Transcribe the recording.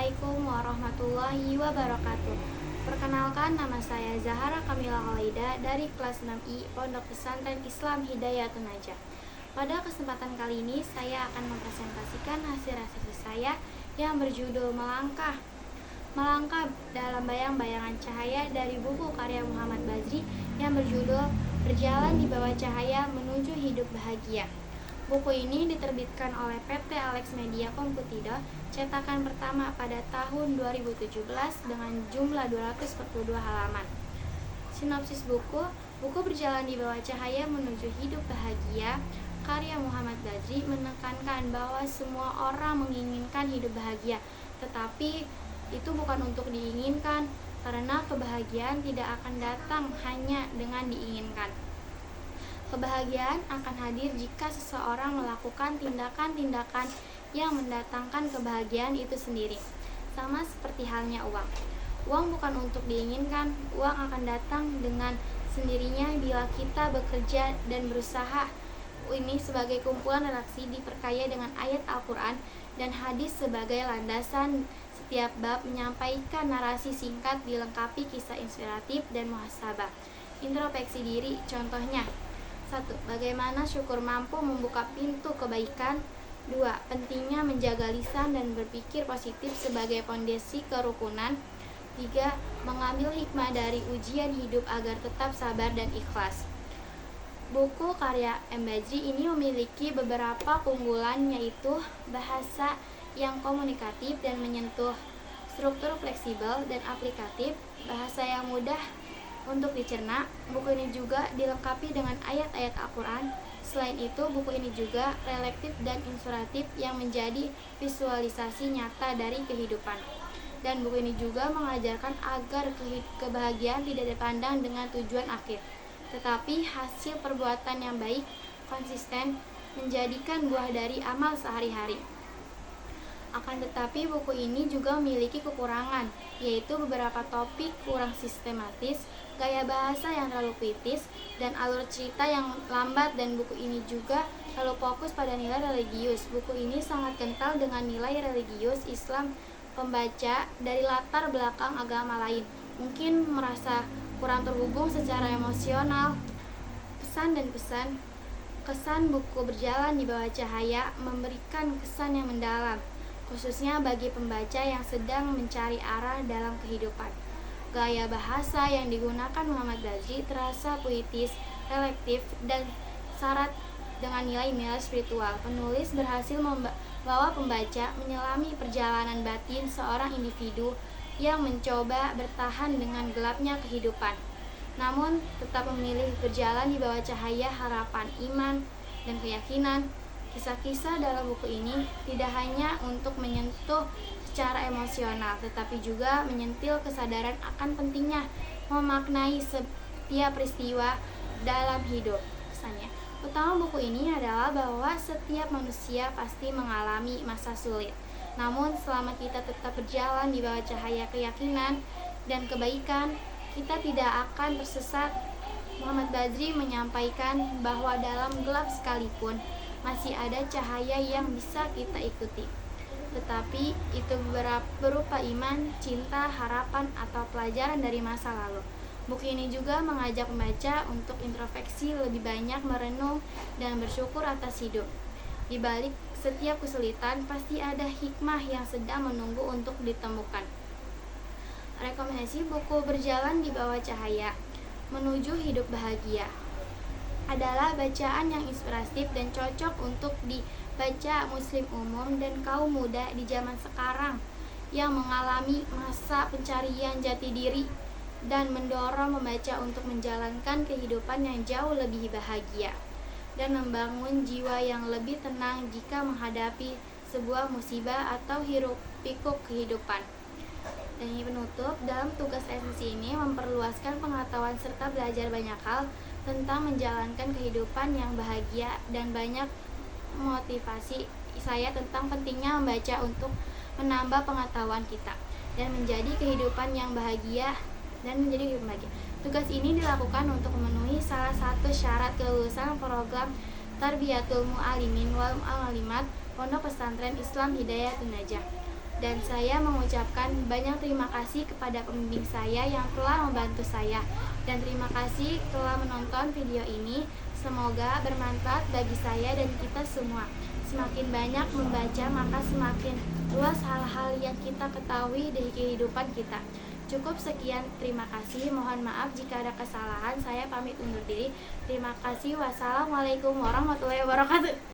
Assalamualaikum warahmatullahi wabarakatuh. Perkenalkan, nama saya Zahara Kamila Holaida dari kelas 6I Pondok Pesantren Islam Hidayatun Najah. Pada kesempatan kali ini saya akan mempresentasikan hasil research saya yang berjudul Melangkah. Melangkah dalam bayang-bayangan cahaya dari buku karya Muhammad Bazri yang berjudul Berjalan di Bawah Cahaya Menuju Hidup Bahagia. Buku ini diterbitkan oleh PT Alex Media Komputido, cetakan pertama pada tahun 2017 dengan jumlah 242 halaman. Sinopsis buku Berjalan di Bawah Cahaya Menuju Hidup Bahagia, karya Muhammad Bazri menekankan bahwa semua orang menginginkan hidup bahagia, tetapi itu bukan untuk diinginkan, karena kebahagiaan tidak akan datang hanya dengan diinginkan. Kebahagiaan akan hadir jika seseorang melakukan tindakan-tindakan yang mendatangkan kebahagiaan itu sendiri. Sama seperti halnya uang. Uang bukan untuk diinginkan, uang akan datang dengan sendirinya bila kita bekerja dan berusaha. Ini sebagai kumpulan redaksi diperkaya dengan ayat Al-Quran dan hadis sebagai landasan. Setiap bab menyampaikan narasi singkat dilengkapi kisah inspiratif dan muhasabah. Introspeksi diri, contohnya 1. Bagaimana syukur mampu membuka pintu kebaikan. 2. Pentingnya menjaga lisan dan berpikir positif sebagai fondasi kerukunan. 3. Mengambil hikmah dari ujian hidup agar tetap sabar dan ikhlas. Buku karya M. Bazri ini memiliki beberapa keunggulan, yaitu bahasa yang komunikatif dan menyentuh, struktur fleksibel dan aplikatif, bahasa yang mudah untuk dicerna. Buku ini juga dilengkapi dengan ayat-ayat Al-Quran. Selain itu, buku ini juga reflektif dan inspiratif yang menjadi visualisasi nyata dari kehidupan. Dan buku ini juga mengajarkan agar kebahagiaan tidak dipandang dengan tujuan akhir, tetapi hasil perbuatan yang baik, konsisten, menjadikan buah dari amal sehari-hari. Akan tetapi buku ini juga memiliki kekurangan, yaitu beberapa topik kurang sistematis, gaya bahasa yang terlalu puitis, dan alur cerita yang lambat, dan buku ini juga terlalu fokus pada nilai religius. Buku ini sangat kental dengan nilai religius Islam pembaca dari latar belakang agama lain. Mungkin merasa kurang terhubung secara emosional. Pesan dan kesan buku Berjalan di Bawah Cahaya memberikan kesan yang mendalam, khususnya bagi pembaca yang sedang mencari arah dalam kehidupan. Gaya bahasa yang digunakan Muhammad Bazri terasa puitis, reflektif, dan syarat dengan nilai-nilai spiritual. Penulis berhasil membawa pembaca menyelami perjalanan batin seorang individu yang mencoba bertahan dengan gelapnya kehidupan, namun tetap memilih berjalan di bawah cahaya harapan, iman, dan keyakinan. Kisah-kisah dalam buku ini tidak hanya untuk menyentuh secara emosional, tetapi juga menyentil kesadaran akan pentingnya memaknai setiap peristiwa dalam hidup. Pesannya utama buku ini adalah bahwa setiap manusia pasti mengalami masa sulit, namun selama kita tetap berjalan di bawah cahaya keyakinan dan kebaikan, kita tidak akan tersesat. Muhammad Bazri menyampaikan bahwa dalam gelap sekalipun masih ada cahaya yang bisa kita ikuti, tetapi itu berupa iman, cinta, harapan, atau pelajaran dari masa lalu. Buku ini juga mengajak pembaca untuk introspeksi, lebih banyak merenung dan bersyukur atas hidup. Di balik setiap kesulitan pasti ada hikmah yang sedang menunggu untuk ditemukan. Rekomendasi buku Berjalan di Bawah Cahaya Menuju Hidup Bahagia adalah bacaan yang inspiratif dan cocok untuk dibaca muslim umum dan kaum muda di zaman sekarang yang mengalami masa pencarian jati diri, dan mendorong membaca untuk menjalankan kehidupan yang jauh lebih bahagia dan membangun jiwa yang lebih tenang jika menghadapi sebuah musibah atau hiruk-pikuk kehidupan. Dan ini penutup, dalam tugas esensi ini memperluaskan pengetahuan serta belajar banyak hal tentang menjalankan kehidupan yang bahagia, dan banyak motivasi saya tentang pentingnya membaca untuk menambah pengetahuan kita dan menjadi kehidupan yang bahagia Tugas ini dilakukan untuk memenuhi salah satu syarat kelulusan program Tarbiyatul Mu'alimin wal Mu'alimat Pondok Pesantren Islam Hidayatun Najah. Dan saya mengucapkan banyak terima kasih kepada pembimbing saya yang telah membantu saya. Dan terima kasih telah menonton video ini. Semoga bermanfaat bagi saya dan kita semua. Semakin banyak membaca, maka semakin luas hal-hal yang kita ketahui dari kehidupan kita. Cukup sekian, terima kasih. Mohon maaf jika ada kesalahan. Saya pamit undur diri. Terima kasih. Wassalamualaikum warahmatullahi wabarakatuh.